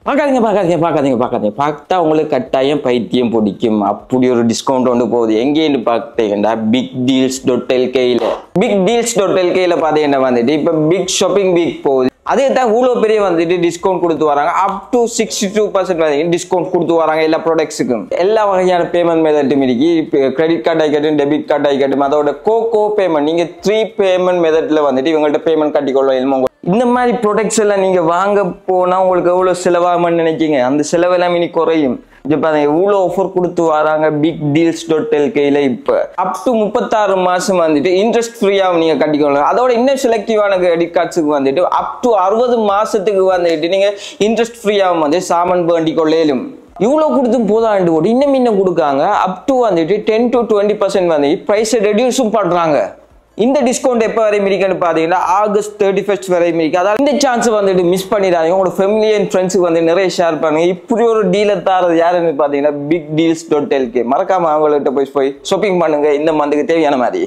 பார்த்தா உங்களுக்கு கட்டாயம் பைத்தியம் பிடிக்கும். அப்படி ஒரு டிஸ்கவுண்ட் ஒன்று போகுது. எங்கேன்னு பார்த்தீங்கன்னா bigdeals.lkல bigdeals.lkல பார்த்தீங்கன்னா வந்துட்டு இப்போ பிக் ஷாப்பிங் வீக் போகுது. அதே தான் இவ்வளோ பெரிய வந்துட்டு டிஸ்கவுண்ட் கொடுத்து வராங்க. அப் டு 62% டிஸ்கவுண்ட் கொடுத்து வராங்க எல்லா ப்ராடக்ட்ஸுக்கும். எல்லா வகையான பேமெண்ட் மெத்தட்டும் இருக்கு. கிரெடிட் கார்டு ஆகிக்கட்டும், டெபிட் கார்டு ஆகிக்கட்டும், அதோட கோ பேமெண்ட் நீங்க 3 பேமெண்ட் மெத்தட்ல வந்துட்டு இவங்கள்ட்ட பேமெண்ட் கட்டிக்கொள்ள. இந்த மாதிரி ப்ராடக்ட்ஸ் எல்லாம் நீங்க வாங்க போனா உங்களுக்கு எவ்வளவு செலவாகும்னு நினைக்கீங்க? அந்த செலவெல்லாம் இனி குறையும். எவ்வளவு ஆஃபர் கொடுத்து வராங்க bigdeals.lkல. இப்ப அப் டு 36 மாசம் வந்துட்டு இன்ட்ரெஸ்ட் ஃப்ரீயா நீங்க கட்டிக்கொள்ளலாம். அதோட இன்னும் செலக்டிவான கிரெடிட் கார்ட்ஸுக்கு வந்துட்டு அப் டு 60 மாசத்துக்கு வந்துட்டு நீங்க இன்ட்ரெஸ்ட் ஃப்ரீயாவும் வந்து சாமான் வேண்டிக் கொள்ளையிலும். இவ்வளவு கொடுத்து போதாண்டு ஓடி இன்னும் கொடுக்காங்க. அப் டு வந்துட்டு 10 to 20% வந்து பிரைஸ் ரெடியூஸும் பண்றாங்க. இந்த டிஸ்கவுண்ட் எப்போ வரையும் இருக்குன்னு பார்த்தீங்கன்னா ஆகஸ்ட் 31 வரையும் இருக்கு. அதாவது இந்த சான்ஸ் வந்துட்டு மிஸ் பண்ணிடாதீங்க. உங்களோட ஃபேமிலி அண்ட் ஃப்ரெண்ட்ஸுக்கு வந்து நிறைய ஷேர் பண்ணுங்க. இப்படி ஒரு டீலை தாரது யாருன்னு பார்த்தீங்கன்னா bigdeals.lk. மறக்காம அவங்கள்ட்ட போய் ஷாப்பிங் பண்ணுங்க இந்த மந்த்துக்கு தேவையான மாதிரி.